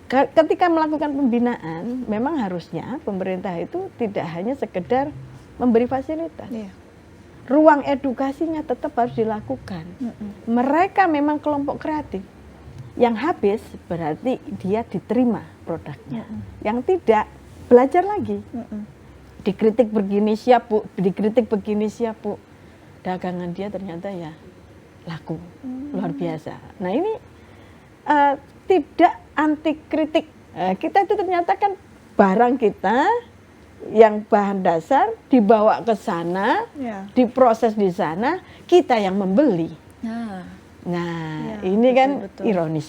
ketika melakukan pembinaan, memang harusnya pemerintah itu tidak hanya sekedar memberi fasilitas. Ruang edukasinya tetap harus dilakukan. Mereka memang kelompok kreatif. Yang habis berarti dia diterima produknya. Yang tidak, belajar lagi. Dikritik begini siap Bu, dikritik begini siap Bu. Dagangan dia ternyata ya laku, luar biasa. Nah ini tidak anti kritik. Kita itu ternyata kan barang kita yang bahan dasar dibawa ke sana, diproses di sana, kita yang membeli. Nah, ini kan betul. Ironis.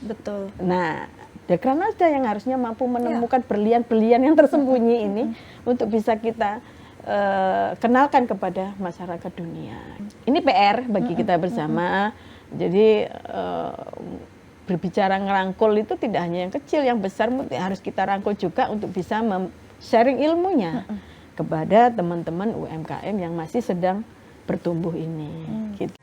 Betul. Nah, Dekranasda yang harusnya mampu menemukan berlian-berlian yang tersembunyi ini untuk bisa kita kenalkan kepada masyarakat dunia. Ini PR bagi kita bersama. Jadi berbicara ngerangkul itu tidak hanya yang kecil, yang besar harus kita rangkul juga untuk bisa sharing ilmunya kepada teman-teman UMKM yang masih sedang bertumbuh ini. Gitu.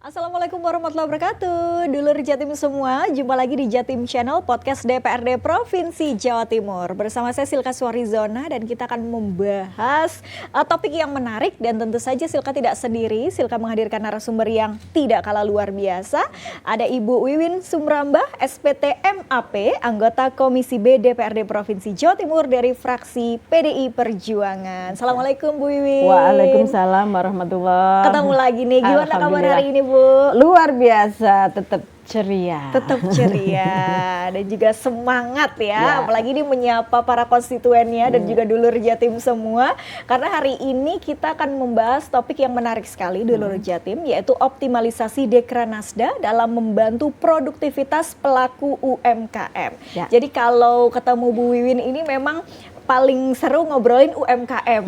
Assalamualaikum warahmatullahi wabarakatuh. Dulur Jatim semua, jumpa lagi di Jatim Channel Podcast DPRD Provinsi Jawa Timur. Bersama saya Silka Suarizona dan kita akan membahas topik yang menarik. Dan tentu saja Silka tidak sendiri, Silka menghadirkan narasumber yang tidak kalah luar biasa. Ada Ibu Wiwin Sumrambah, SPT MAP, anggota Komisi B DPRD Provinsi Jawa Timur dari fraksi PDI Perjuangan. Assalamualaikum Bu Wiwin. Waalaikumsalam warahmatullahi. Ketemu lagi nih, gimana kabar hari ini Bu? Luar biasa, tetap ceria. Tetap ceria dan juga semangat ya. Apalagi ini menyapa para konstituennya dan juga dulur Jatim semua. Karena hari ini kita akan membahas topik yang menarik sekali dulur Jatim, yaitu optimalisasi Dekranasda dalam membantu produktivitas pelaku UMKM. Jadi kalau ketemu Bu Wiwin ini memang paling seru ngobrolin UMKM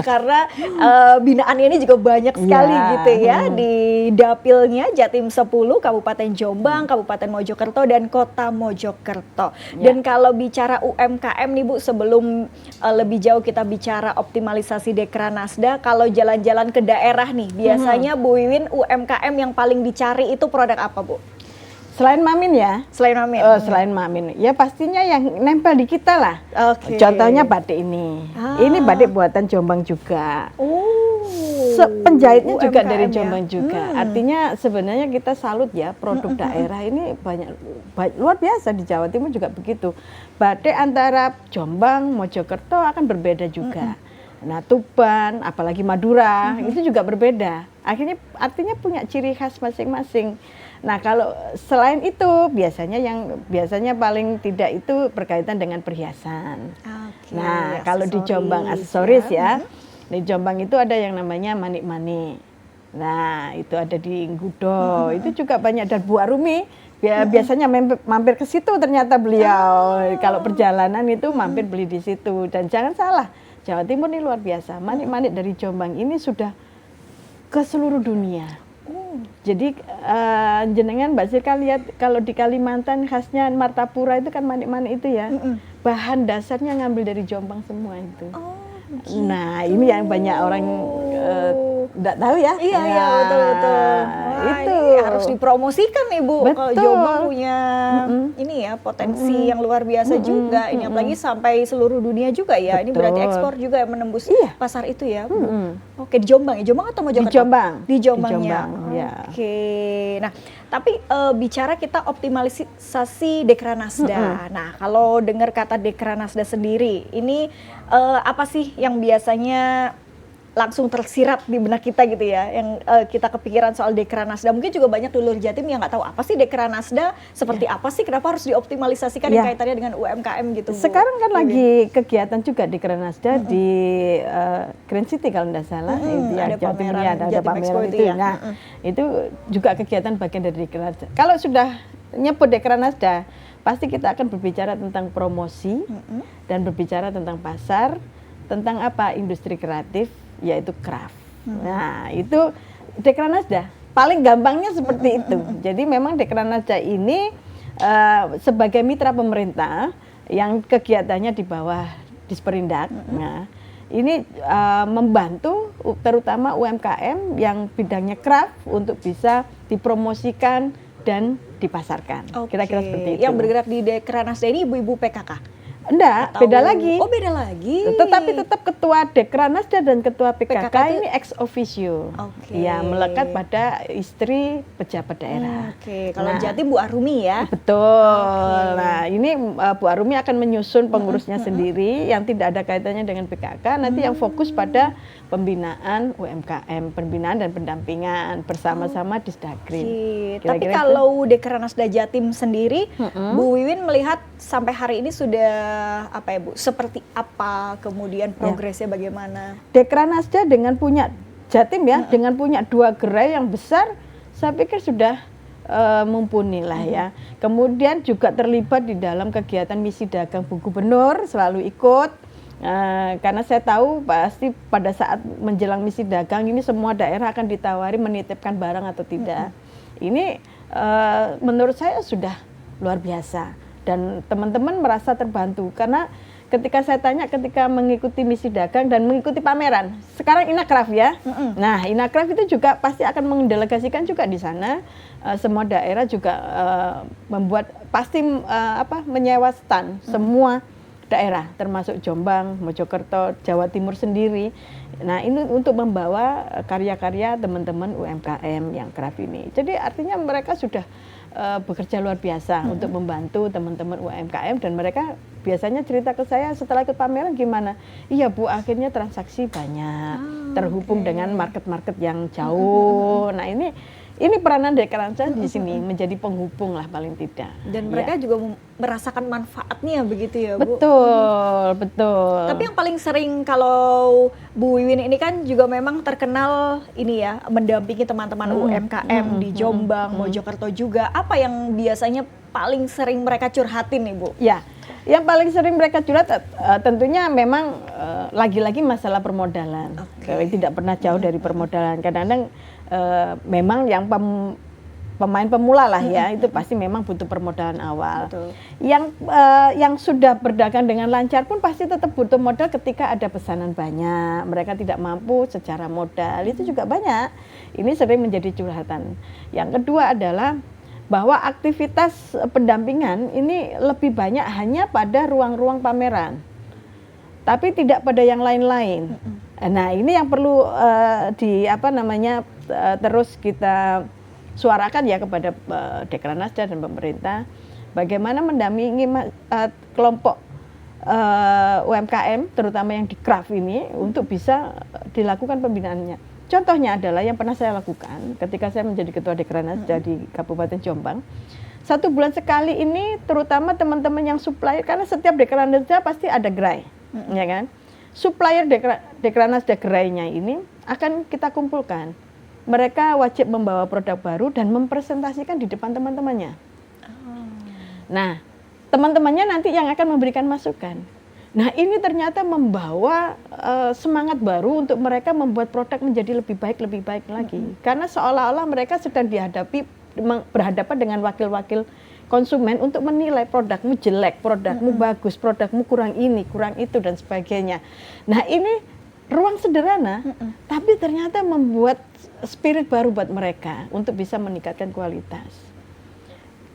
karena binaannya ini juga banyak sekali gitu ya di dapilnya Jatim 10, Kabupaten Jombang, Kabupaten Mojokerto dan Kota Mojokerto. Dan kalau bicara UMKM nih Bu, sebelum lebih jauh kita bicara optimalisasi Dekranasda, kalau jalan-jalan ke daerah nih biasanya Bu Wiwin UMKM yang paling dicari itu produk apa Bu? Selain Mamin ya? Selain Mamin. Selain Mamin. Ya pastinya yang nempel di kita lah. Contohnya batik ini. Ini batik buatan Jombang juga. Penjahitnya juga dari Jombang juga. Artinya sebenarnya kita salut ya, produk daerah ini banyak luar biasa. Di Jawa Timur juga begitu. Batik antara Jombang, Mojokerto akan berbeda juga. Nah, Tuban, apalagi Madura, itu juga berbeda. Artinya punya ciri khas masing-masing. Nah, kalau selain itu biasanya paling tidak itu berkaitan dengan perhiasan. Nah, kalau di Jombang aksesoris ya. Di Jombang itu ada yang namanya manik-manik. Nah, itu ada di Gudo. Itu juga banyak, dan Bu Arumi biasanya mampir ke situ ternyata beliau. Kalau perjalanan itu mampir beli di situ. Dan jangan salah, Jawa Timur ini luar biasa. Manik-manik dari Jombang ini sudah ke seluruh dunia. Jadi jenengan Mbak Silka lihat kalau di Kalimantan khasnya Martapura itu kan manik-manik itu ya. Bahan dasarnya ngambil dari Jombang semua itu. Nah, ini yang banyak orang enggak tahu ya. Iya, betul. Itu harus dipromosikan nih Bu. Kalau Jombang punya ini ya potensi yang luar biasa juga. Ini apalagi sampai seluruh dunia juga ya. Ini berarti ekspor juga yang menembus pasar itu ya. Oke, di Jombang ya. Jombang atau Mojokerto? Di Jombang. Di Jombangnya. Ya. Oke. Nah, tapi bicara kita optimalisasi Dekranasda. Nah, kalau dengar kata Dekranasda sendiri, ini apa sih yang biasanya langsung tersirat di benak kita gitu ya, yang kita kepikiran soal Dekranasda? Mungkin juga banyak dulur Jatim yang nggak tahu apa sih Dekranasda, seperti apa sih, kenapa harus dioptimalisasikan yang kaitannya dengan UMKM gitu Bu? Sekarang kan lagi kegiatan juga Dekranasda di Green City kalau tidak salah. Ada pameran itu ya. Nah, itu juga kegiatan bagian dari Dekranasda. Kalau sudah nyebut Dekranasda, pasti kita akan berbicara tentang promosi dan berbicara tentang pasar, tentang apa, industri kreatif, yaitu craft. Nah, itu Dekranasda. Paling gampangnya seperti itu. Jadi memang Dekranasda ini sebagai mitra pemerintah yang kegiatannya di bawah Disperindak. Nah, ini membantu terutama UMKM yang bidangnya craft untuk bisa dipromosikan dan dipasarkan. Kira-kira seperti itu. Yang bergerak di Dekranasda ini ibu-ibu PKK? Enggak, beda lagi. Oh, beda lagi. Tetapi tetap ketua Dekranasda dan ketua PKK, ini ex officio. Oke. Ya, melekat pada istri pejabat daerah. Oke, kalau Jatim Bu Arumi ya. Betul. Nah, ini Bu Arumi akan menyusun pengurusnya sendiri yang tidak ada kaitannya dengan PKK, nanti yang fokus pada pembinaan UMKM, pembinaan dan pendampingan bersama-sama di Disdagrin. Tapi kalau Dekranasda Jatim sendiri, Bu Wiwin melihat sampai hari ini sudah apa ya Bu? Seperti apa, kemudian progresnya bagaimana? Dekranasda dengan punya Jatim ya, dengan punya 2 gerai yang besar, saya pikir sudah mumpuni lah ya. Kemudian juga terlibat di dalam kegiatan misi dagang Bu Gubernur, selalu ikut. Karena saya tahu pasti pada saat menjelang misi dagang ini semua daerah akan ditawari menitipkan barang atau tidak. Ini menurut saya sudah luar biasa dan teman-teman merasa terbantu karena ketika saya tanya ketika mengikuti misi dagang dan mengikuti pameran, sekarang Inakraf ya. Nah, Inakraf itu juga pasti akan mendelegasikan juga di sana. Semua daerah juga membuat pasti menyewa stand semua daerah termasuk Jombang, Mojokerto, Jawa Timur sendiri. Nah, ini untuk membawa karya-karya teman-teman UMKM yang craft ini. Jadi artinya mereka sudah bekerja luar biasa untuk membantu teman-teman UMKM dan mereka biasanya cerita ke saya setelah ikut pameran gimana? Iya Bu, akhirnya transaksi banyak, terhubung dengan market-market yang jauh. Nah, ini peranan Dekranasda di sini menjadi penghubung lah paling tidak. Dan mereka juga merasakan manfaatnya begitu ya Bu? Betul. Tapi yang paling sering kalau Bu Wiwin ini kan juga memang terkenal ini ya, mendampingi teman-teman UMKM di Jombang, Mojokerto juga. Apa yang biasanya paling sering mereka curhatin nih Bu? Ya, yang paling sering mereka curhat tentunya memang lagi-lagi masalah permodalan. Tidak pernah jauh dari permodalan. Kadang-kadang memang yang pemain pemula lah ya, itu pasti memang butuh permodalan awal. Betul. Yang sudah berdagang dengan lancar pun pasti tetap butuh modal ketika ada pesanan banyak. Mereka tidak mampu secara modal, itu juga banyak. Ini sering menjadi curhatan. Yang kedua adalah bahwa aktivitas pendampingan ini lebih banyak hanya pada ruang-ruang pameran, tapi tidak pada yang lain-lain. Nah, ini yang perlu terus kita suarakan ya kepada Dekranasda dan pemerintah, bagaimana mendampingi kelompok UMKM terutama yang di craft ini untuk bisa dilakukan pembinaannya. Contohnya adalah yang pernah saya lakukan ketika saya menjadi ketua Dekranasda di Kabupaten Jombang. 1 bulan sekali ini terutama teman-teman yang supplier, karena setiap Dekranasda pasti ada gerai, ya kan? Supplier Dekranasda gerainya ini akan kita kumpulkan. Mereka wajib membawa produk baru dan mempresentasikan di depan teman-temannya. Nah, teman-temannya nanti yang akan memberikan masukan. Nah, ini ternyata membawa semangat baru untuk mereka membuat produk menjadi lebih baik lagi. Karena seolah-olah mereka sedang berhadapan dengan wakil-wakil konsumen untuk menilai produkmu jelek, produkmu bagus, produkmu kurang ini, kurang itu, dan sebagainya. Nah, ini ruang sederhana, tapi ternyata membuat spirit baru buat mereka untuk bisa meningkatkan kualitas.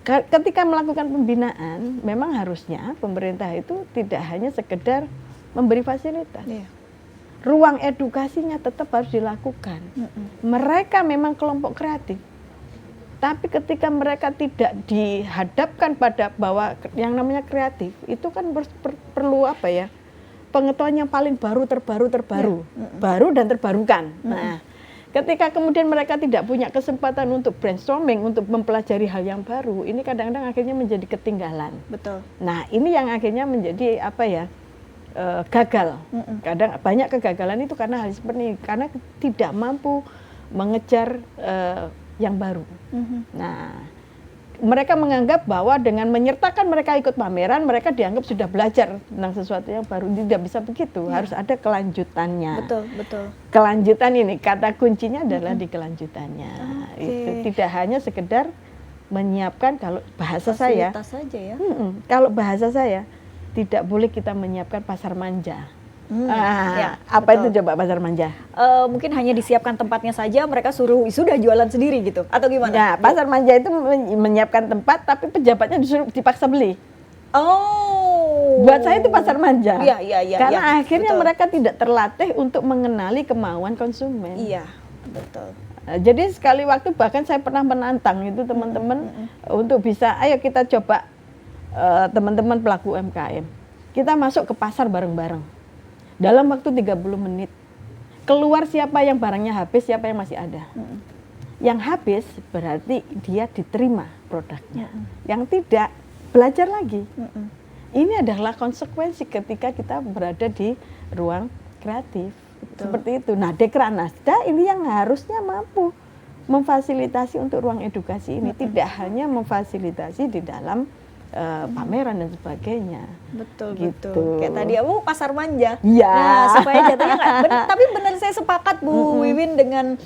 Ketika melakukan pembinaan, memang harusnya pemerintah itu tidak hanya sekedar memberi fasilitas. Ruang edukasinya tetap harus dilakukan. Mereka memang kelompok kreatif. Tapi ketika mereka tidak dihadapkan pada bahwa yang namanya kreatif, itu kan perlu pengetahuan yang paling baru, baru dan terbarukan. Nah, ketika kemudian mereka tidak punya kesempatan untuk brainstorming, untuk mempelajari hal yang baru, ini kadang-kadang akhirnya menjadi ketinggalan. Betul. Nah, ini yang akhirnya menjadi gagal. Kadang banyak kegagalan itu karena hal seperti ini, karena tidak mampu mengejar yang baru. Nah, mereka menganggap bahwa dengan menyertakan mereka ikut pameran, mereka dianggap sudah belajar tentang sesuatu yang baru. Tidak bisa begitu, harus ada kelanjutannya. Betul. Kelanjutan ini, kata kuncinya adalah di kelanjutannya. Itu tidak hanya sekedar menyiapkan, kalau bahasa fasilitas saya, saja ya. Kalau bahasa saya, tidak boleh kita menyiapkan pasar manja. Apa betul. itu coba pasar manja? Mungkin hanya disiapkan tempatnya saja, mereka suruh sudah jualan sendiri gitu, atau gimana? Ya, pasar manja itu menyiapkan tempat, tapi pejabatnya disuruh dipaksa beli. Oh. Buat saya itu pasar manja. Iya. Karena akhirnya betul. mereka tidak terlatih untuk mengenali kemauan konsumen. Iya, betul. Jadi sekali waktu bahkan saya pernah menantang itu teman-teman untuk bisa, ayo kita coba teman-teman pelaku UMKM. Kita masuk ke pasar bareng-bareng. Dalam waktu 30 menit. Keluar siapa yang barangnya habis, siapa yang masih ada. Yang habis berarti dia diterima produknya. Yang tidak, belajar lagi. Ini adalah konsekuensi ketika kita berada di ruang kreatif. Betul. Seperti itu. Nah, Dekranasda ini yang harusnya mampu memfasilitasi untuk ruang edukasi ini. Tidak hanya memfasilitasi di dalam pameran dan sebagainya. Betul, Gitu. betul. Kayak tadi pasar manja. Iya. Nah, supaya jatuhnya tapi benar saya sepakat Bu Wiwin dengan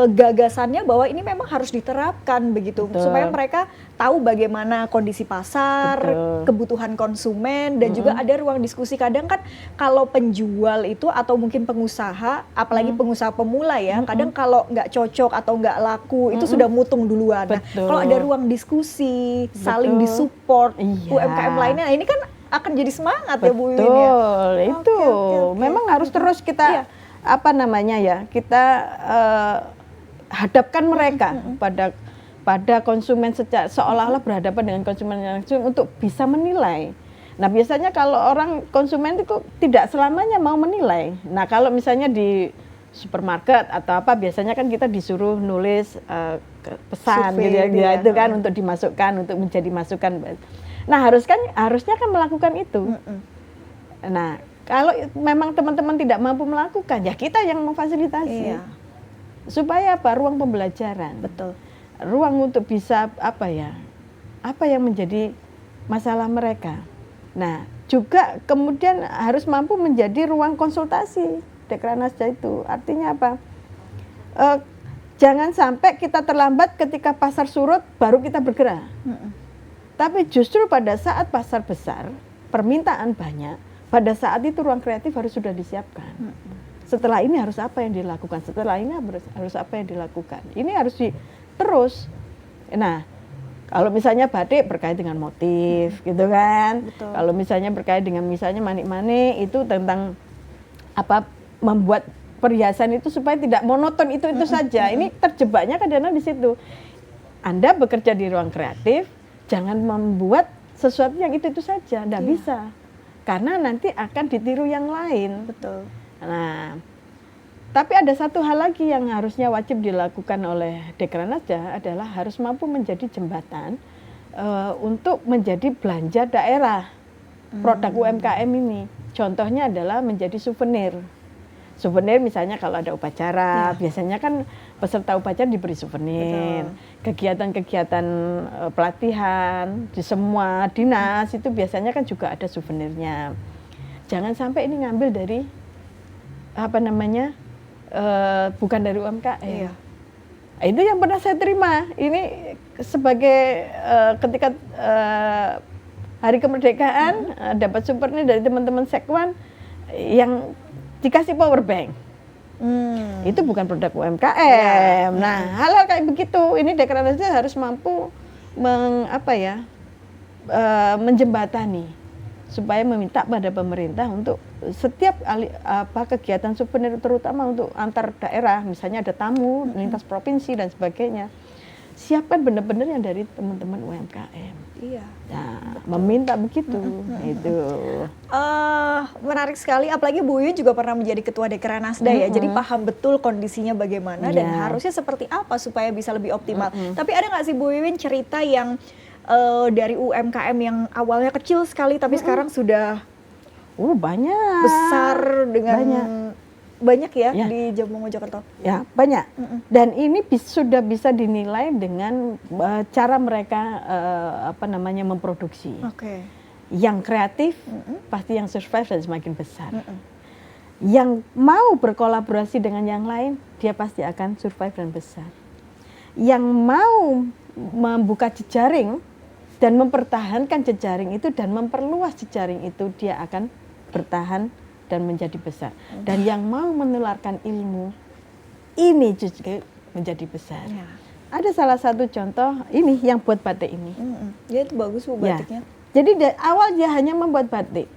gagasannya bahwa ini memang harus diterapkan begitu. Betul. Supaya mereka tahu bagaimana kondisi pasar, Betul. kebutuhan konsumen, dan juga ada ruang diskusi. Kadang kan kalau penjual itu atau mungkin pengusaha, apalagi pengusaha pemula ya, kadang kalau nggak cocok atau nggak laku itu sudah mutung duluan. Nah, Betul. kalau ada ruang diskusi, saling Betul. disupport, Iya. UMKM lainnya, nah ini kan akan jadi semangat ya Bu Wiwin ya. Betul, itu Oke. memang harus terus kita Iya. kita hadapkan mereka pada konsumen seolah-olah berhadapan dengan konsumen langsung untuk bisa menilai. Nah, biasanya kalau orang konsumen itu tidak selamanya mau menilai. Nah, kalau misalnya di supermarket atau apa, biasanya kan kita disuruh nulis pesan Survei gitu ya, gitu ya. itu kan untuk dimasukkan, untuk menjadi masukan. Nah, harusnya kan melakukan itu. Nah, kalau memang teman-teman tidak mampu melakukan, ya kita yang memfasilitasi. Iya. Supaya apa? Ruang pembelajaran. Betul. Ruang untuk bisa apa yang menjadi masalah mereka. Nah, juga kemudian harus mampu menjadi ruang konsultasi Dekranasda itu. Artinya apa? Jangan sampai kita terlambat ketika pasar surut baru kita bergerak. Tapi justru pada saat pasar besar, permintaan banyak, pada saat itu ruang kreatif harus sudah disiapkan. Setelah ini harus apa yang dilakukan? Setelah ini harus apa yang dilakukan? Ini harus terus. Nah, kalau misalnya batik berkait dengan motif, gitu kan? Betul. Kalau misalnya berkait dengan misalnya manik-manik, itu tentang apa, membuat perhiasan itu supaya tidak monoton itu saja. Ini terjebaknya kadang-kadang di situ. Anda bekerja di ruang kreatif, jangan membuat sesuatu yang itu saja, tidak bisa. Karena nanti akan ditiru yang lain. Betul. Nah, tapi ada satu hal lagi yang harusnya wajib dilakukan oleh Dekranasda adalah harus mampu menjadi jembatan untuk menjadi belanja daerah produk UMKM ini. Contohnya adalah menjadi souvenir. Souvenir misalnya kalau ada upacara, biasanya kan peserta upacara diberi souvenir. Kegiatan-kegiatan pelatihan di semua dinas itu biasanya kan juga ada souvenirnya. Jangan sampai ini ngambil dari bukan dari UMKM. Iya. Itu yang pernah saya terima. Ini sebagai ketika hari kemerdekaan dapat souvenir dari teman-teman Sekwan yang dikasih power bank. Itu bukan produk UMKM. Nah, hal-hal kayak begitu ini Dekranasda harus mampu menjembatani supaya meminta pada pemerintah untuk setiap kegiatan souvenir, terutama untuk antar daerah, misalnya ada tamu lintas provinsi dan sebagainya, siapkan benar-benar yang dari teman-teman UMKM. Iya. Nah, meminta begitu. Itu. Menarik sekali, apalagi Bu Wiwin juga pernah menjadi ketua Dekranasda ya, jadi paham betul kondisinya bagaimana dan harusnya seperti apa supaya bisa lebih optimal. Tapi ada nggak sih Bu Wiwin cerita yang dari UMKM yang awalnya kecil sekali tapi sekarang sudah Banyak. besar dengan banyak ya, di Jombang Mojokerto? Ya, banyak. Dan ini sudah bisa dinilai dengan cara mereka memproduksi. Oke. Yang kreatif pasti yang survive dan semakin besar. Yang mau berkolaborasi dengan yang lain, dia pasti akan survive dan besar. Yang mau membuka jejaring dan mempertahankan jejaring itu dan memperluas jejaring itu, dia akan bertahan dan menjadi besar. Dan yang mau menularkan ilmu ini juga menjadi besar. Ya. Ada salah satu contoh ini yang buat batik ini. Ya itu bagus Bu Ya. batiknya. Jadi awal dia hanya membuat batik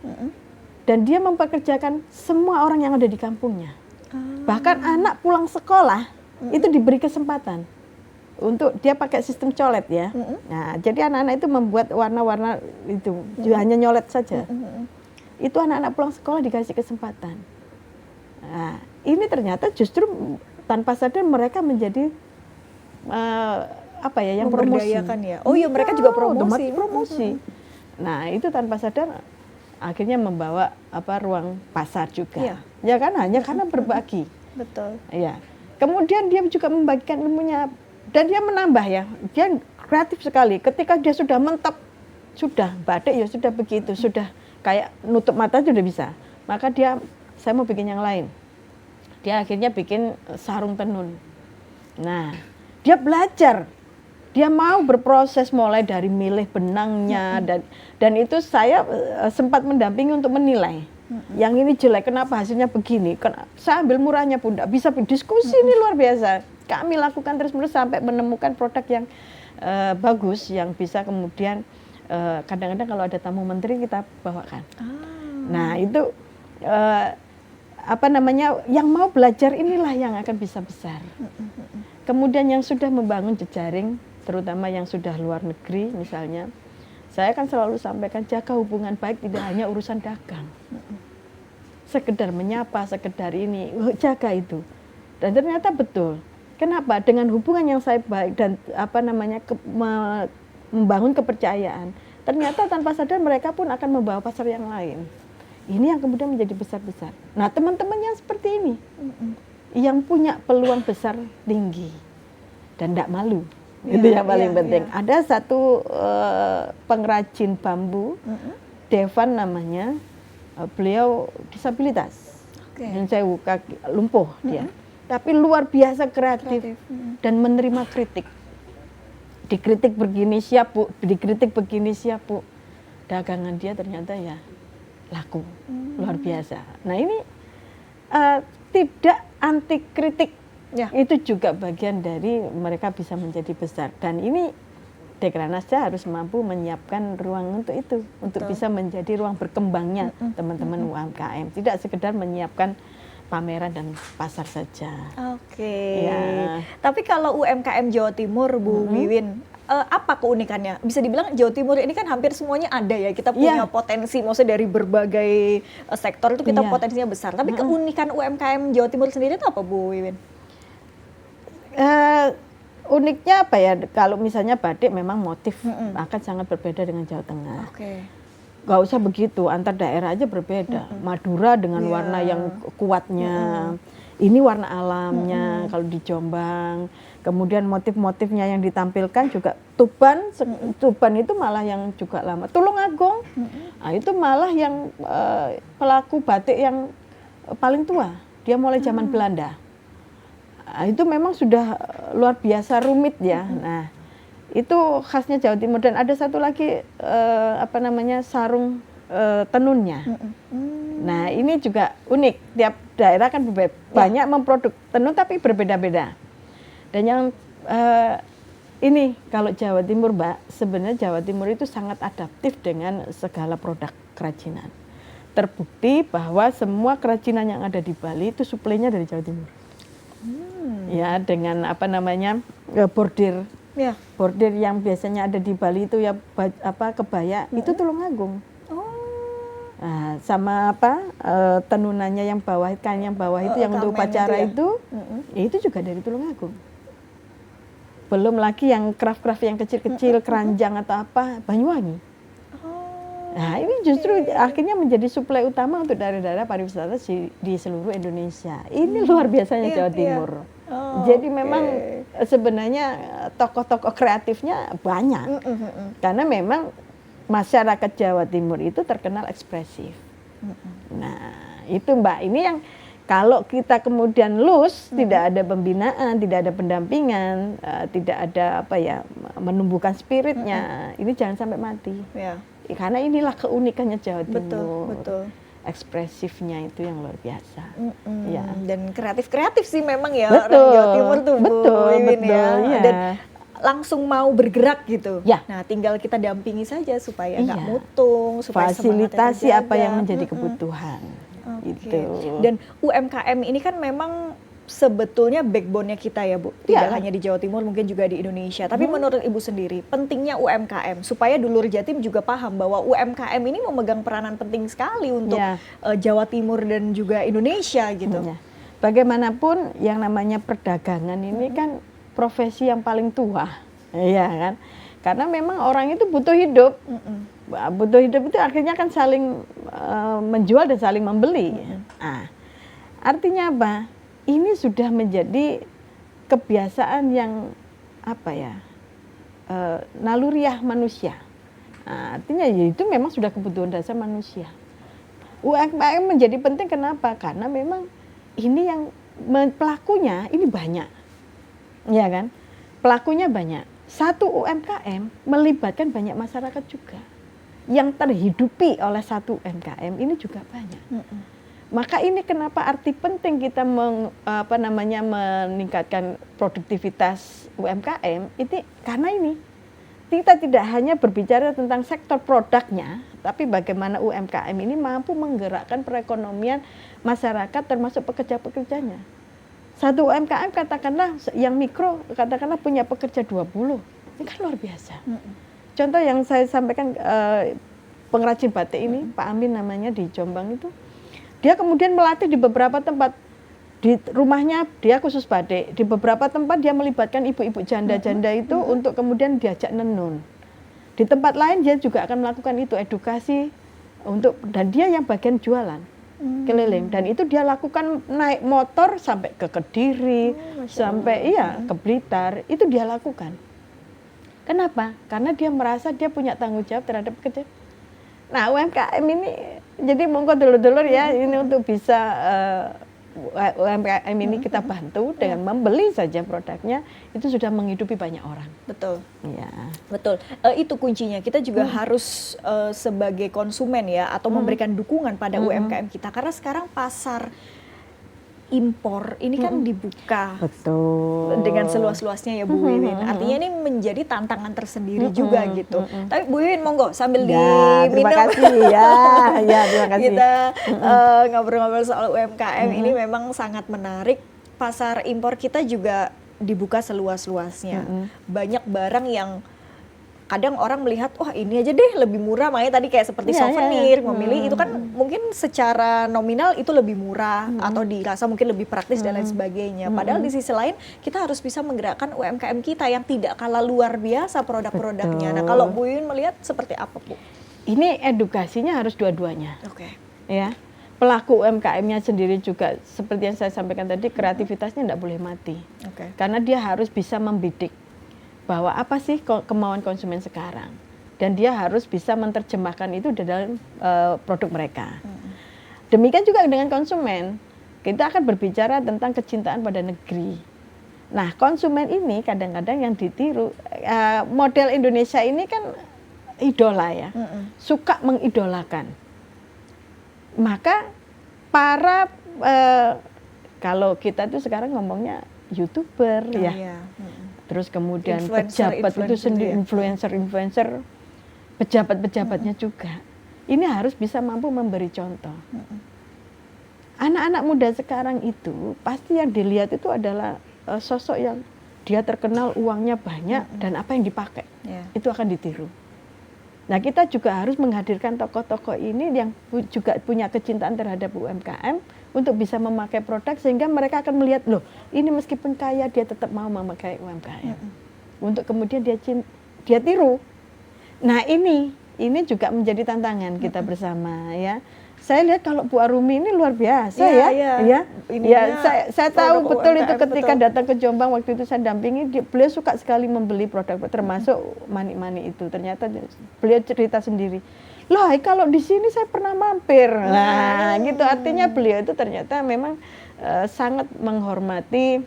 dan dia mempekerjakan semua orang yang ada di kampungnya. Bahkan anak pulang sekolah itu diberi kesempatan untuk dia pakai sistem colet ya. Nah, jadi anak-anak itu membuat warna-warna itu hanya nyolet saja. Itu anak-anak pulang sekolah dikasih kesempatan. Nah, ini ternyata justru tanpa sadar mereka menjadi apa ya yang promosi. Memberdayakan ya. Oh iya mereka juga promosi. Promosi. Nah, itu tanpa sadar akhirnya membawa ruang pasar juga. Iya. Ya kan hanya karena berbagi. Betul. Ya. Kemudian dia juga membagikan ilmunya dan dia menambah ya. Dia kreatif sekali. Ketika dia sudah mentep, sudah batik ya sudah begitu, sudah kayak nutup mata sudah bisa. Maka saya mau bikin yang lain. Dia akhirnya bikin sarung tenun. Nah, dia belajar. Dia mau berproses mulai dari milih benangnya dan itu saya sempat mendampingi untuk menilai. Yang ini jelek, kenapa hasilnya begini? Saya ambil murahnya pun tidak bisa diskusi ini luar biasa. Kami lakukan terus-menerus sampai menemukan produk yang bagus yang bisa kemudian kadang-kadang kalau ada tamu menteri kita bawakan. Nah itu yang mau belajar inilah yang akan bisa besar. Kemudian yang sudah membangun jejaring, terutama yang sudah luar negeri misalnya, saya kan selalu sampaikan jaga hubungan baik tidak hanya urusan dagang. Sekedar menyapa, sekedar ini, jaga itu. Dan ternyata betul. Kenapa? Dengan hubungan yang saya baik dan membangun kepercayaan, ternyata tanpa sadar mereka pun akan membawa pasar yang lain. Ini yang kemudian menjadi besar-besar. Nah, teman-teman yang seperti ini, yang punya peluang besar tinggi dan tidak malu. Itu yang paling penting. Ada satu pengrajin bambu, Devan namanya, beliau disabilitas, dan saya lumpuh dia, tapi luar biasa kreatif. Dan menerima kritik. Dikritik begini siap Bu, dikritik begini siap Bu. Dagangan dia ternyata ya laku, luar biasa. Nah ini tidak anti kritik. Ya. Itu juga bagian dari mereka bisa menjadi besar. Dan ini Dekranasda harus mampu menyiapkan ruang untuk itu, untuk bisa menjadi ruang berkembangnya teman-teman UMKM. Tidak sekedar menyiapkan pameran dan pasar saja. Oke. Ya. Tapi kalau UMKM Jawa Timur, Bu Wiwin, apa keunikannya? Bisa dibilang Jawa Timur ini kan hampir semuanya ada ya. Kita punya potensi, maksudnya dari berbagai sektor itu kita potensinya besar. Tapi keunikan UMKM Jawa Timur sendiri itu apa, Bu Wiwin? Uniknya apa ya, kalau misalnya batik memang motif akan sangat berbeda dengan Jawa Tengah. Gak usah begitu, antar daerah aja berbeda. Madura dengan warna yang kuatnya, ini warna alamnya kalau di Jombang. Kemudian motif-motifnya yang ditampilkan juga Tuban itu malah yang juga lama. Tulungagung, nah itu malah yang pelaku batik yang paling tua, dia mulai zaman Belanda. Itu memang sudah luar biasa rumit ya. Nah, itu khasnya Jawa Timur. Dan ada satu lagi sarung tenunnya. Nah, ini juga unik. Tiap daerah kan banyak memproduk tenun tapi berbeda-beda. Dan yang ini kalau Jawa Timur, Mbak, sebenarnya Jawa Timur itu sangat adaptif dengan segala produk kerajinan. Terbukti bahwa semua kerajinan yang ada di Bali itu suplainya dari Jawa Timur. Ya, dengan bordir. Bordir yang biasanya ada di Bali itu ya kebaya, itu Tulungagung. Nah, sama tenunannya yang bawah, kain yang bawah itu yang untuk upacara itu juga dari Tulungagung. Belum lagi yang craft-craft yang kecil-kecil, keranjang atau apa, Banyuwangi. Nah, ini justru akhirnya menjadi suplai utama untuk daerah-daerah pariwisata di seluruh Indonesia. Ini luar biasanya Jawa Timur. Jadi memang sebenarnya tokoh-tokoh kreatifnya banyak. Karena memang masyarakat Jawa Timur itu terkenal ekspresif. Nah, itu Mbak, ini yang kalau kita kemudian tidak ada pembinaan, tidak ada pendampingan, tidak ada menumbuhkan spiritnya, ini jangan sampai mati. Karena inilah keunikannya Jawa Timur. Betul. ekspresifnya itu yang luar biasa. Ya. Dan kreatif sih memang ya Betul, orang Jawa Timur tuh Bu Wiwin ya. iya. Dan langsung mau bergerak gitu. Ya. Nah, tinggal kita dampingi saja supaya nggak Iya. mutung, supaya Fasilitasi semangatnya apa yang terjaga. menjadi kebutuhan. Oke. Gitu. Dan UMKM ini kan memang sebetulnya backbone-nya kita ya Bu. Tidak Iya. hanya di Jawa Timur, mungkin juga di Indonesia. Tapi menurut Ibu sendiri, pentingnya UMKM supaya dulur Jatim juga paham bahwa UMKM ini memegang peranan penting sekali untuk Iya. Jawa Timur dan juga Indonesia gitu. Ya. Bagaimanapun yang namanya perdagangan ini kan profesi yang paling tua, ya kan? Karena memang orang itu butuh hidup, butuh hidup itu akhirnya kan saling menjual dan saling membeli. Nah, artinya apa? Ini sudah menjadi kebiasaan yang apa ya? Naluriah manusia. Nah, artinya ya itu memang sudah kebutuhan dasar manusia. UMKM menjadi penting kenapa? Karena memang ini yang pelakunya ini banyak. Ya kan? Pelakunya banyak. Satu UMKM melibatkan banyak masyarakat juga. Yang terhidupi oleh satu UMKM ini juga banyak. Maka ini kenapa arti penting kita meningkatkan produktivitas UMKM itu karena ini. Kita tidak hanya berbicara tentang sektor produknya, tapi bagaimana UMKM ini mampu menggerakkan perekonomian masyarakat termasuk pekerja-pekerjanya. Satu UMKM katakanlah yang mikro katakanlah punya pekerja 20. Ini kan luar biasa. Contoh yang saya sampaikan pengrajin batik ini, Pak Amin namanya di Jombang itu. Dia kemudian melatih di beberapa tempat. Di rumahnya dia khusus batik. Di beberapa tempat dia melibatkan ibu-ibu janda-janda itu untuk kemudian diajak nenun. Di tempat lain dia juga akan melakukan itu edukasi dan dia yang bagian jualan. Keliling dan itu dia lakukan naik motor sampai ke Kediri, sampai ke Blitar, itu dia lakukan. Kenapa? Karena dia merasa dia punya tanggung jawab terhadap pekerja. Nah, UMKM ini jadi monggo dulur-dulur ya ini untuk bisa UMKM ini kita bantu dengan membeli saja produknya itu sudah menghidupi banyak orang. Betul. Ya. Betul. Itu kuncinya. Kita juga harus sebagai konsumen ya atau memberikan dukungan pada UMKM kita karena sekarang pasar impor ini kan dibuka. Betul. Dengan seluas-luasnya ya Bu Wiwin. Artinya ini menjadi tantangan tersendiri juga gitu. Tapi Bu Wiwin monggo sambil diminum. Terima kasih ya. Ya, terima kasih. Kita ngobrol-ngobrol soal UMKM ini memang sangat menarik. Pasar impor kita juga dibuka seluas-luasnya. Banyak barang yang kadang orang melihat, wah ini aja deh lebih murah, makanya tadi kayak seperti souvenir, memilih itu kan mungkin secara nominal itu lebih murah atau dirasa mungkin lebih praktis dan lain sebagainya. Padahal di sisi lain kita harus bisa menggerakkan UMKM kita yang tidak kalah luar biasa produk-produknya. Nah kalau Bu Yun melihat seperti apa Bu? Ini edukasinya harus dua-duanya. Oke. Ya, pelaku UMKM-nya sendiri juga seperti yang saya sampaikan tadi kreativitasnya tidak boleh mati. Karena dia harus bisa membidik bahwa apa sih kemauan konsumen sekarang dan dia harus bisa menerjemahkan itu dalam produk mereka. Demikian juga dengan konsumen, kita akan berbicara tentang kecintaan pada negeri. Nah, konsumen ini kadang-kadang yang ditiru, model Indonesia ini kan idola ya, suka mengidolakan. Maka para kalau kita tuh sekarang ngomongnya YouTuber ya. Terus kemudian pejabat itu sendiri, influencer, pejabat-pejabatnya juga. Ini harus bisa mampu memberi contoh. Anak-anak muda sekarang itu pasti yang dilihat itu adalah sosok yang dia terkenal uangnya banyak dan apa yang dipakai. Itu akan ditiru. Nah kita juga harus menghadirkan tokoh-tokoh ini yang juga punya kecintaan terhadap UMKM untuk bisa memakai produk sehingga mereka akan melihat loh ini meskipun kaya dia tetap mau memakai UMKM untuk kemudian dia tiru. Nah ini juga menjadi tantangan kita bersama ya. Saya lihat kalau Bu Arumi ini luar biasa saya tahu betul UMKM, itu ketika datang ke Jombang waktu itu saya dampingi beliau suka sekali membeli produk termasuk manik-manik itu. Ternyata beliau cerita sendiri. Loh, kalau di sini saya pernah mampir. Nah, gitu artinya beliau itu ternyata memang sangat menghormati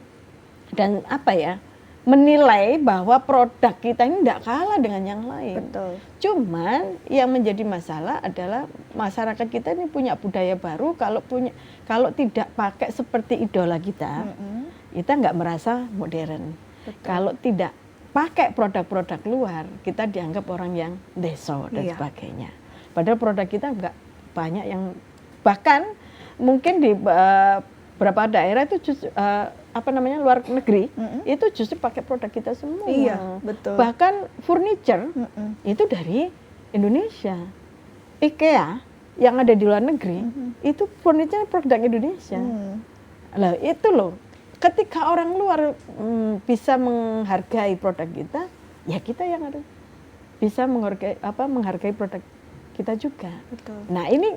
dan apa ya? menilai bahwa produk kita ini tidak kalah dengan yang lain. Betul. Cuman yang menjadi masalah adalah masyarakat kita ini punya budaya baru, kalau tidak pakai seperti idola kita, kita nggak merasa modern. Betul. Kalau tidak pakai produk-produk luar, kita dianggap orang yang deso dan sebagainya. Padahal produk kita nggak banyak yang, bahkan mungkin di beberapa daerah itu justru, luar negeri, itu justru pakai produk kita semua. Iya, betul. Bahkan furniture itu dari Indonesia. IKEA yang ada di luar negeri itu furniture produk Indonesia. Lah itu loh, ketika orang luar bisa menghargai produk kita, ya kita yang harus bisa menghargai produk kita juga. Betul. Nah ini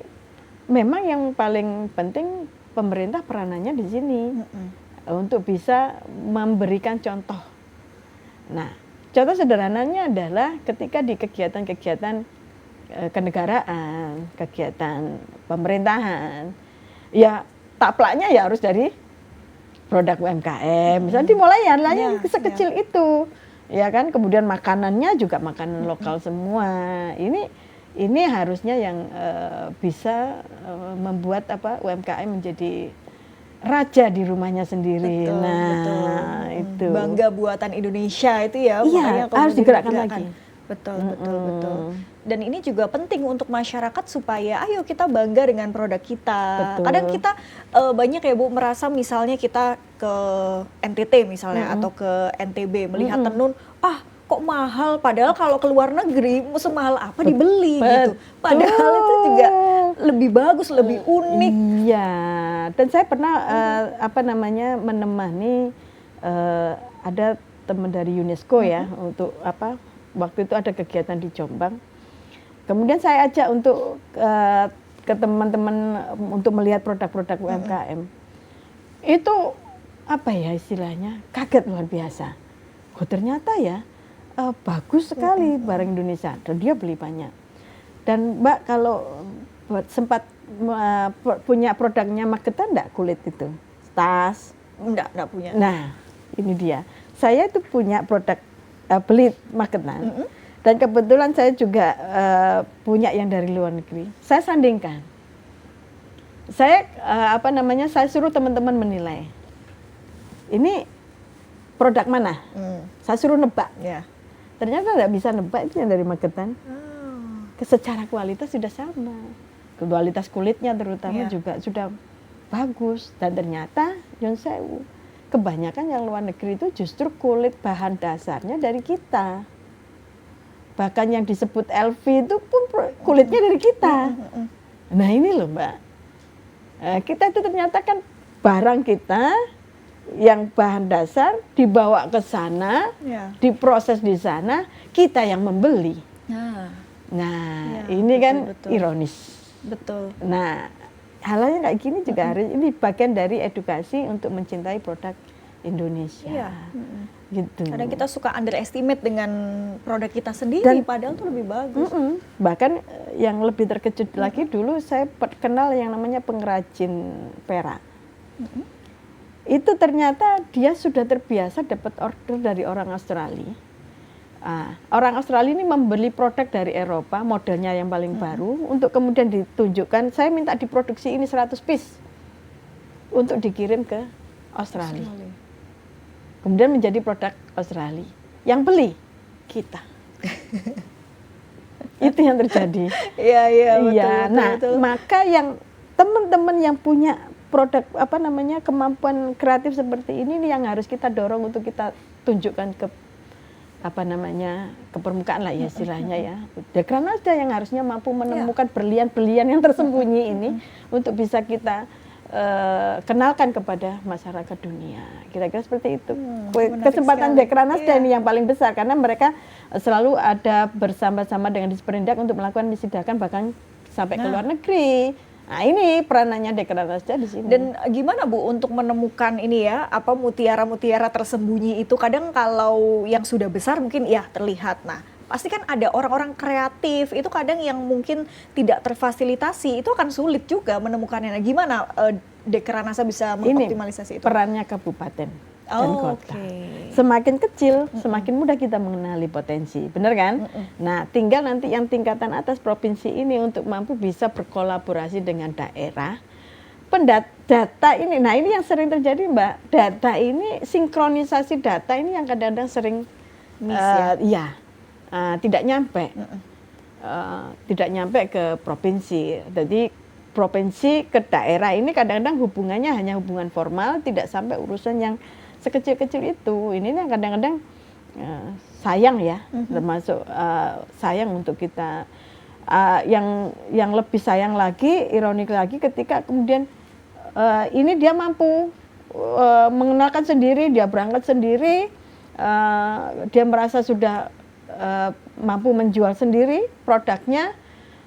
memang yang paling penting, pemerintah peranannya di sini. Untuk bisa memberikan contoh. Nah, contoh sederhananya adalah ketika di kegiatan-kegiatan kenegaraan, kegiatan pemerintahan, ya taplaknya ya harus dari produk UMKM. Misalnya dimulai ya sekecil itu, ya kan. Kemudian makanannya juga makanan lokal semua. Ini harusnya yang bisa membuat UMKM menjadi raja di rumahnya sendiri. Betul, betul. Itu bangga buatan Indonesia itu ya. Iya, harus digerakkan lagi. Betul. Dan ini juga penting untuk masyarakat supaya ayo kita bangga dengan produk kita. Betul. Kadang kita banyak ya Bu merasa misalnya kita ke NTT misalnya atau ke NTB melihat tenun, kok mahal, padahal kalau ke luar negeri semahal apa dibeli gitu. Padahal itu juga lebih bagus, lebih unik. Iya, dan saya pernah menemani ada teman dari UNESCO ya, untuk waktu itu ada kegiatan di Jombang. Kemudian saya ajak untuk ke teman-teman untuk melihat produk-produk UMKM. Itu istilahnya kaget luar biasa. Oh ternyata ya bagus sekali barang Indonesia, dan dia beli banyak. Dan Mbak kalau sempat punya produknya Magetan enggak, kulit itu? Tas? Enggak punya. Nah, ini dia. Saya itu punya produk beli Magetan. Dan kebetulan saya juga punya yang dari luar negeri. Saya sandingkan. Saya saya suruh teman-teman menilai. Ini produk mana? Saya suruh nebak. Yeah. Ternyata tidak bisa nebak, itu yang dari Magetan. Secara kualitas sudah sama. Kualitas kulitnya terutama juga sudah bagus. Dan ternyata Nyun Sewu, kebanyakan yang luar negeri itu justru kulit bahan dasarnya dari kita. Bahkan yang disebut LV itu pun kulitnya dari kita. Nah ini loh Mbak. Kita itu ternyata kan barang kita yang bahan dasar dibawa ke sana, diproses di sana, kita yang membeli. Nah, ini kan betul. Ironis. Betul. Nah, hal-hal kayak gini juga harus, ini bagian dari edukasi untuk mencintai produk Indonesia. Gitu. Kadang kita suka underestimate dengan produk kita sendiri, padahal itu lebih bagus. Bahkan yang lebih terkejut lagi, dulu saya kenal yang namanya pengrajin perak. Itu ternyata dia sudah terbiasa dapat order dari orang Australia. Orang Australia ini membeli produk dari Eropa, modelnya yang paling baru, untuk kemudian ditunjukkan, saya minta diproduksi ini 100 piece, untuk dikirim ke Australia. Kemudian menjadi produk Australia. Yang beli, kita. Itu yang terjadi. Iya, betul. Maka yang teman-teman yang punya produk kemampuan kreatif seperti ini nih yang harus kita dorong untuk kita tunjukkan ke ke permukaan lah ya istilahnya ya. Dekranasda yang harusnya mampu menemukan berlian-berlian yang tersembunyi ini untuk bisa kita kenalkan kepada masyarakat dunia. Kira-kira seperti itu. Kesempatan Dekranasda ini yang paling besar karena mereka selalu ada bersama-sama dengan Disperindak untuk melakukan misi dagang bahkan sampai ke luar negeri. Nah ini peranannya Dekranasda di sini. Dan gimana Bu untuk menemukan ini ya, mutiara-mutiara tersembunyi itu? Kadang kalau yang sudah besar mungkin ya terlihat. Nah pasti kan ada orang-orang kreatif itu kadang yang mungkin tidak terfasilitasi, itu akan sulit juga menemukannya. Nah, gimana Dekranasda bisa mengoptimalisasi itu? Perannya kabupaten. dan Oh, kota. oke. Semakin kecil, semakin mudah kita mengenali potensi, benar kan? Nah, tinggal nanti yang tingkatan atas provinsi ini untuk mampu bisa berkolaborasi dengan daerah. Data ini, nah ini yang sering terjadi Mbak, data ini, sinkronisasi data ini yang kadang-kadang sering tidak nyampe. Tidak nyampe ke provinsi. Jadi provinsi ke daerah ini kadang-kadang hubungannya hanya hubungan formal, tidak sampai urusan yang sekecil-kecil itu. Ini yang kadang-kadang sayang ya, termasuk sayang untuk kita. Yang lebih sayang lagi, ironik lagi ketika kemudian ini dia mampu mengenalkan sendiri, dia berangkat sendiri, dia merasa sudah mampu menjual sendiri produknya.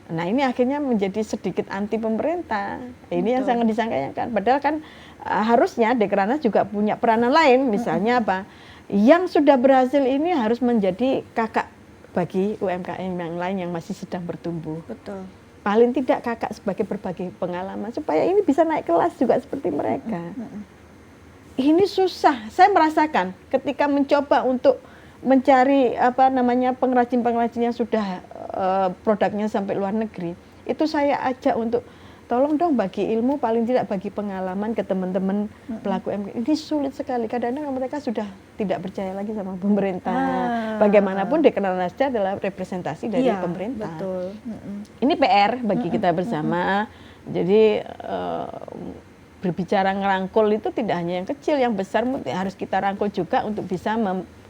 Nah ini akhirnya menjadi sedikit anti pemerintah. Ini yang sangat disayangkan. Padahal kan harusnya Dekranasda juga punya peranan lain. Misalnya apa? Yang sudah berhasil ini harus menjadi kakak bagi UMKM yang lain yang masih sedang bertumbuh. Betul. Paling tidak kakak sebagai berbagi pengalaman supaya ini bisa naik kelas juga seperti mereka. Ini susah. Saya merasakan ketika mencoba untuk mencari pengrajin-pengrajin yang sudah produknya sampai luar negeri, itu saya ajak untuk tolong dong bagi ilmu, paling tidak bagi pengalaman ke teman-teman pelaku UMKM. Ini sulit sekali, kadang-kadang mereka sudah tidak percaya lagi sama pemerintah. Bagaimanapun Dekranasda adalah representasi dari pemerintah. Betul. Ini PR bagi kita bersama. Jadi berbicara ngerangkul itu tidak hanya yang kecil, yang besar harus kita rangkul juga untuk bisa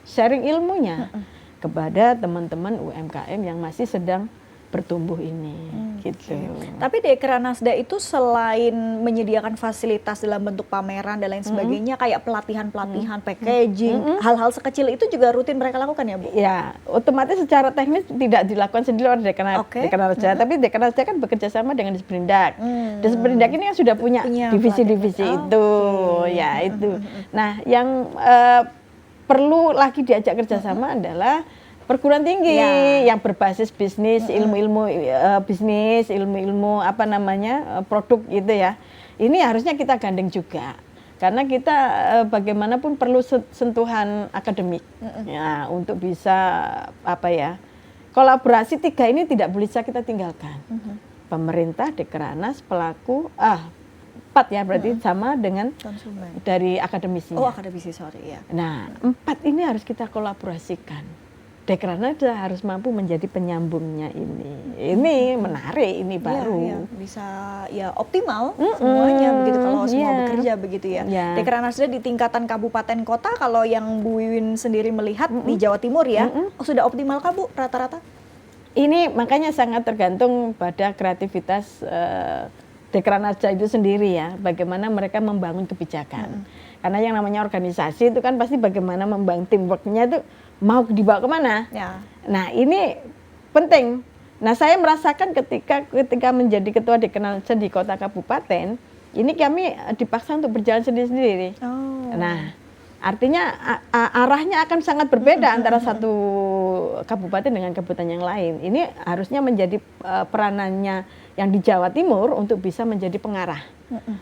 sharing ilmunya kepada teman-teman UMKM yang masih sedang bertumbuh ini. Gitu. Tapi Dekranasda itu selain menyediakan fasilitas dalam bentuk pameran dan lain sebagainya, kayak pelatihan-pelatihan, packaging, hal-hal sekecil itu juga rutin mereka lakukan ya Bu? Ya, otomatis secara teknis tidak dilakukan sendiri oleh Dekranasda, tapi Dekranasda kan bekerja sama dengan Disperindak. Disperindak ini kan sudah punya divisi-divisi itu, ya itu. Nah, yang perlu lagi diajak kerjasama adalah perguruan tinggi yang berbasis bisnis, ilmu-ilmu bisnis, ilmu-ilmu produk gitu ya. Ini harusnya kita gandeng juga, karena kita bagaimanapun perlu sentuhan akademik ya untuk bisa kolaborasi tiga ini tidak bisa kita tinggalkan. Pemerintah, Dekranasda, pelaku, 4 ya berarti sama dengan konsumen dari akademisinya. Oh, akademisi, sorry ya. Nah, 4 ini harus kita kolaborasikan. Dekranasda harus mampu menjadi penyambungnya ini. Ini menarik, ini baru. Iya, bisa ya optimal semuanya begitu kalau semua bekerja begitu ya. Dekranasda di tingkatan kabupaten kota, kalau yang Bu Wiwin sendiri melihat di Jawa Timur ya, sudah optimal kah Bu rata-rata? Ini makanya sangat tergantung pada kreativitas Dekranasda itu sendiri ya, bagaimana mereka membangun kebijakan. Karena yang namanya organisasi itu kan pasti bagaimana membangun teamworknya itu mau dibawa kemana. Ya. Nah ini penting. Nah saya merasakan ketika menjadi ketua Dekranasda di kota kabupaten, ini kami dipaksa untuk berjalan sendiri-sendiri. Nah artinya arahnya akan sangat berbeda antara satu kabupaten dengan kabupaten yang lain. Ini harusnya menjadi peranannya yang di Jawa Timur untuk bisa menjadi pengarah.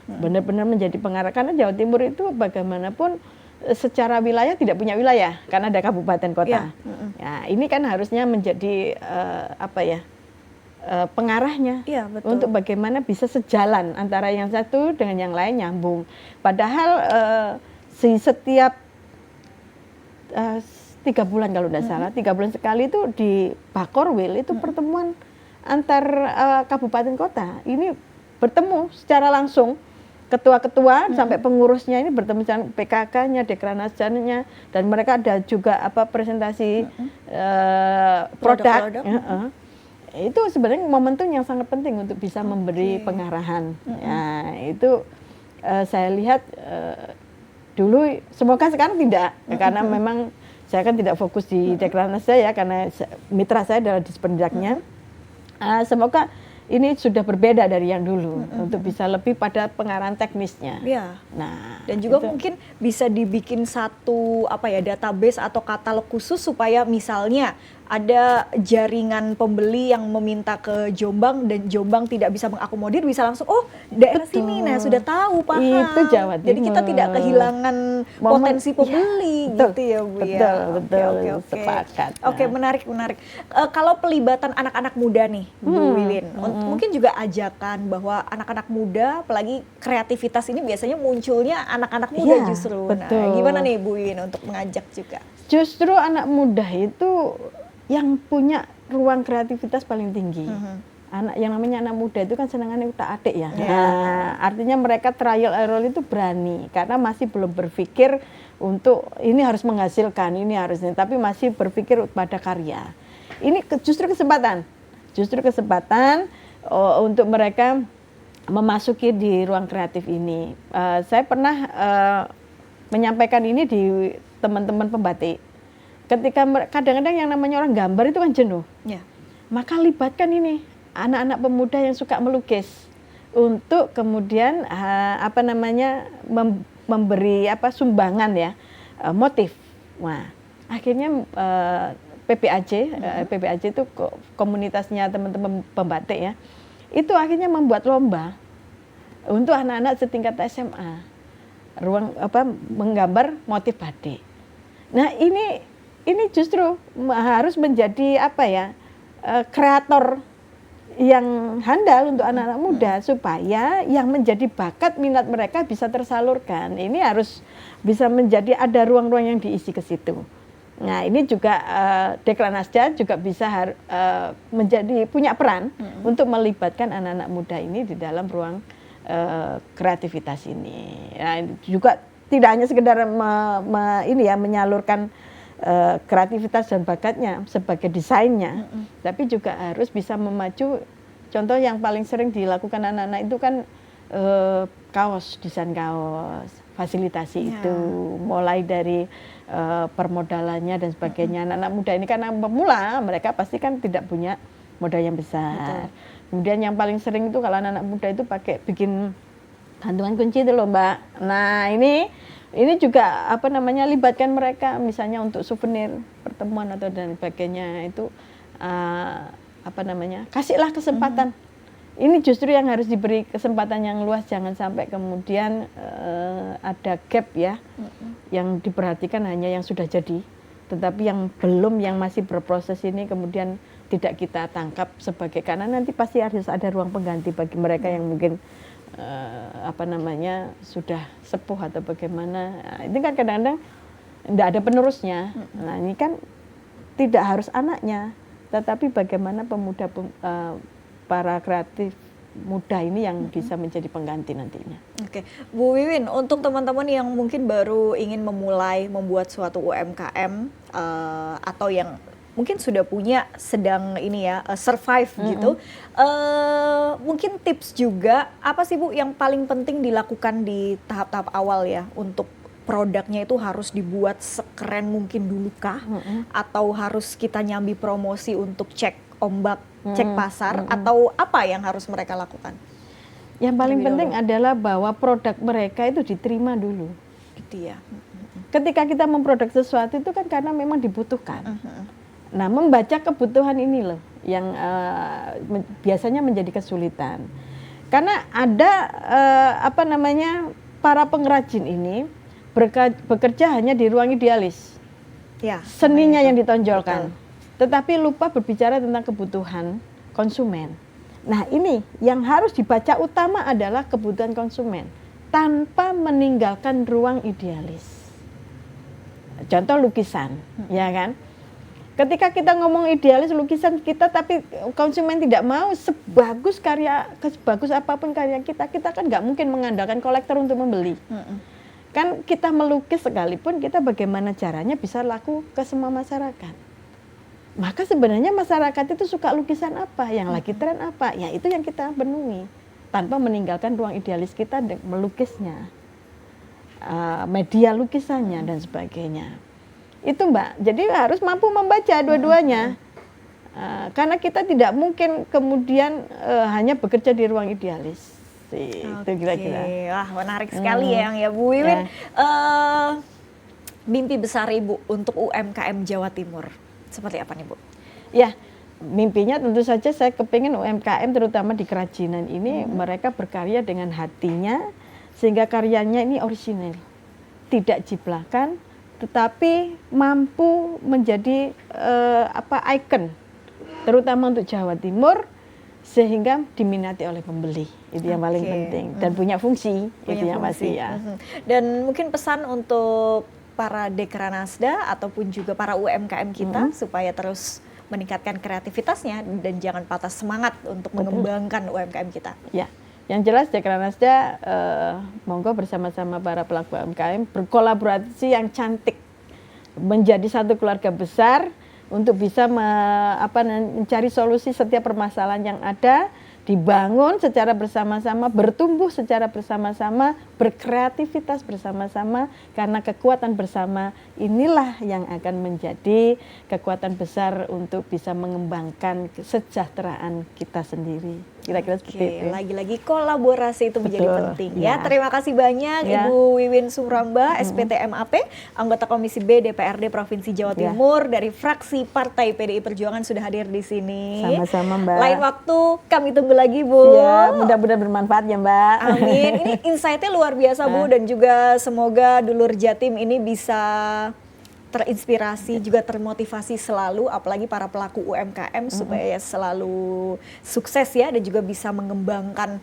Benar-benar menjadi pengarah, karena Jawa Timur itu bagaimanapun secara wilayah tidak punya wilayah karena ada kabupaten kota. Ya, ini kan harusnya menjadi pengarahnya untuk bagaimana bisa sejalan antara yang satu dengan yang lain, nyambung. Padahal setiap 3 bulan kalau tidak salah, 3 bulan sekali itu di Bakorwil itu pertemuan antar kabupaten kota. Ini bertemu secara langsung, ketua-ketua sampai pengurusnya ini bertemu dengan PKK-nya, Dekranasda-nya, dan mereka ada juga presentasi produk. Itu sebenarnya momentum yang sangat penting untuk bisa memberi pengarahan. Ya, itu saya lihat dulu, semoga sekarang tidak, karena memang saya kan tidak fokus di Dekranasda ya, karena mitra saya adalah Disperindak-nya. Semoga ini sudah berbeda dari yang dulu untuk bisa lebih pada pengarahan teknisnya. Ya. Nah, dan juga mungkin bisa dibikin satu database atau katalog khusus supaya misalnya ada jaringan pembeli yang meminta ke Jombang dan Jombang tidak bisa mengakomodir, bisa langsung daerah Betul. sini, nah sudah tahu, paham. Itu Jawa Jadi kita Timur. tidak kehilangan potensi pembeli, betul, gitu ya Bu ya. betul, Oke. sepakat. Oke, menarik. Kalau pelibatan anak-anak muda nih, Bu Wiwin, mungkin juga ajakan bahwa anak-anak muda, apalagi kreativitas ini biasanya munculnya anak-anak muda Iya, justru. betul. Nah, gimana nih Bu Wiwin untuk mengajak juga? Justru anak muda itu yang punya ruang kreativitas paling tinggi. Yang namanya anak muda itu kan senangannya utak-atik ya. Nah, artinya mereka trial error itu berani karena masih belum berpikir untuk ini harus menghasilkan, ini harusnya, tapi masih berpikir pada karya. Ini justru kesempatan untuk mereka memasuki di ruang kreatif ini. Saya pernah menyampaikan ini di teman-teman pembatik. Ketika kadang-kadang yang namanya orang gambar itu kan jenuh, maka libatkan ini anak-anak pemuda yang suka melukis untuk kemudian memberi sumbangan ya, motif. Wah, akhirnya PPAJ itu komunitasnya teman-teman pembatik ya, itu akhirnya membuat lomba untuk anak-anak setingkat SMA, menggambar motif batik. Nah ini justru harus menjadi kreator yang handal untuk anak-anak muda supaya yang menjadi bakat minat mereka bisa tersalurkan. Ini harus bisa menjadi ada ruang-ruang yang diisi ke situ. Nah ini juga Dekranasda juga bisa menjadi punya peran untuk melibatkan anak-anak muda ini di dalam ruang kreativitas ini. Nah, juga tidak hanya sekedar menyalurkan kreativitas dan bakatnya sebagai desainnya, tapi juga harus bisa memacu. Contoh yang paling sering dilakukan anak-anak itu kan desain kaos, fasilitasi itu, mulai dari permodalannya dan sebagainya. Anak-anak muda ini kan pemula, mereka pasti kan tidak punya modal yang besar. Kemudian yang paling sering itu kalau anak-anak muda itu bikin gantungan kunci itu loh Mbak. Nah ini juga libatkan mereka misalnya untuk souvenir pertemuan atau dan sebagainya itu kasihlah kesempatan. Ini justru yang harus diberi kesempatan yang luas, jangan sampai kemudian ada gap ya, yang diperhatikan hanya yang sudah jadi, tetapi yang belum, yang masih berproses ini kemudian tidak kita tangkap sebagai, karena nanti pasti harus ada ruang pengganti bagi mereka yang mungkin sudah sepuh atau bagaimana. Nah, ini kan kadang-kadang tidak ada penerusnya. Nah ini kan tidak harus anaknya, tetapi bagaimana pemuda para kreatif muda ini yang bisa menjadi pengganti nantinya. Oke, Bu Wiwin, untuk teman-teman yang mungkin baru ingin memulai membuat suatu UMKM atau yang mungkin sudah punya, sedang survive gitu, mungkin tips juga apa sih Bu yang paling penting dilakukan di tahap-tahap awal ya, untuk produknya itu harus dibuat sekeren mungkin dulu kah, atau harus kita nyambi promosi untuk cek ombak, cek pasar, atau apa yang harus mereka lakukan? Yang paling penting adalah bahwa produk mereka itu diterima dulu, gitu ya. Ketika kita memproduk sesuatu itu kan karena memang dibutuhkan. Nah, membaca kebutuhan ini loh yang biasanya menjadi kesulitan. Karena ada para pengrajin ini bekerja hanya di ruang idealis. Ya, seninya yang ditonjolkan. Betul. Tetapi lupa berbicara tentang kebutuhan konsumen. Nah, ini yang harus dibaca utama adalah kebutuhan konsumen tanpa meninggalkan ruang idealis. Contoh lukisan, ya kan? Ketika kita ngomong idealis lukisan kita, tapi konsumen tidak mau, sebagus apapun karya kita kan nggak mungkin mengandalkan kolektor untuk membeli. Kan kita melukis sekalipun, kita bagaimana caranya bisa laku ke semua masyarakat. Maka sebenarnya masyarakat itu suka lukisan apa, yang lagi tren apa, ya itu yang kita penuhi, tanpa meninggalkan ruang idealis kita melukisnya, media lukisannya dan sebagainya. Itu Mbak, jadi harus mampu membaca dua-duanya. Karena kita tidak mungkin kemudian hanya bekerja di ruang idealis. Itu kira-kira. Wah, menarik sekali ya Bu Wiwin. Mimpi besar Ibu untuk UMKM Jawa Timur seperti apa nih Bu? Ya, mimpinya tentu saja saya kepingin UMKM terutama di kerajinan ini mereka berkarya dengan hatinya sehingga karyanya ini orisinal, tidak jiplakan, tetapi mampu menjadi ikon terutama untuk Jawa Timur sehingga diminati oleh pembeli. Itu yang paling penting dan punya fungsi, itu yang pasti ya. Dan mungkin pesan untuk para Dekranasda ataupun juga para UMKM kita supaya terus meningkatkan kreativitasnya dan jangan patah semangat untuk mengembangkan UMKM kita. Ya. Yang jelas Dekranasda monggo bersama-sama para pelaku UMKM berkolaborasi yang cantik menjadi satu keluarga besar untuk bisa mencari solusi setiap permasalahan yang ada, dibangun secara bersama-sama, bertumbuh secara bersama-sama, berkreativitas bersama-sama, karena kekuatan bersama inilah yang akan menjadi kekuatan besar untuk bisa mengembangkan kesejahteraan kita sendiri. Kira-kira seperti itu. Lagi-lagi kolaborasi itu menjadi penting ya. Terima kasih banyak Ibu Wiwin Suramba, SPT MAP, anggota Komisi B DPRD Provinsi Jawa Timur dari fraksi Partai PDI Perjuangan sudah hadir di sini. Sama-sama Mbak. Lain waktu kami tunggu lagi Bu. Ya, mudah-mudahan bermanfaat ya Mbak. Amin. Ini insight-nya luar biasa Bu dan juga semoga dulur Jatim ini bisa terinspirasi juga termotivasi selalu apalagi para pelaku UMKM supaya selalu sukses ya dan juga bisa mengembangkan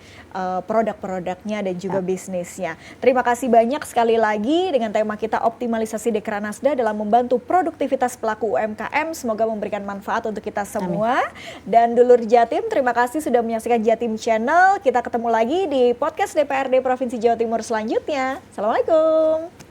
produk-produknya dan juga bisnisnya. Terima kasih banyak sekali lagi dengan tema kita optimalisasi Dekranasda dalam membantu produktivitas pelaku UMKM. Semoga memberikan manfaat untuk kita semua. Dan dulur Jatim, terima kasih sudah menyaksikan Jatim Channel. Kita ketemu lagi di podcast DPRD Provinsi Jawa Timur selanjutnya. Assalamualaikum.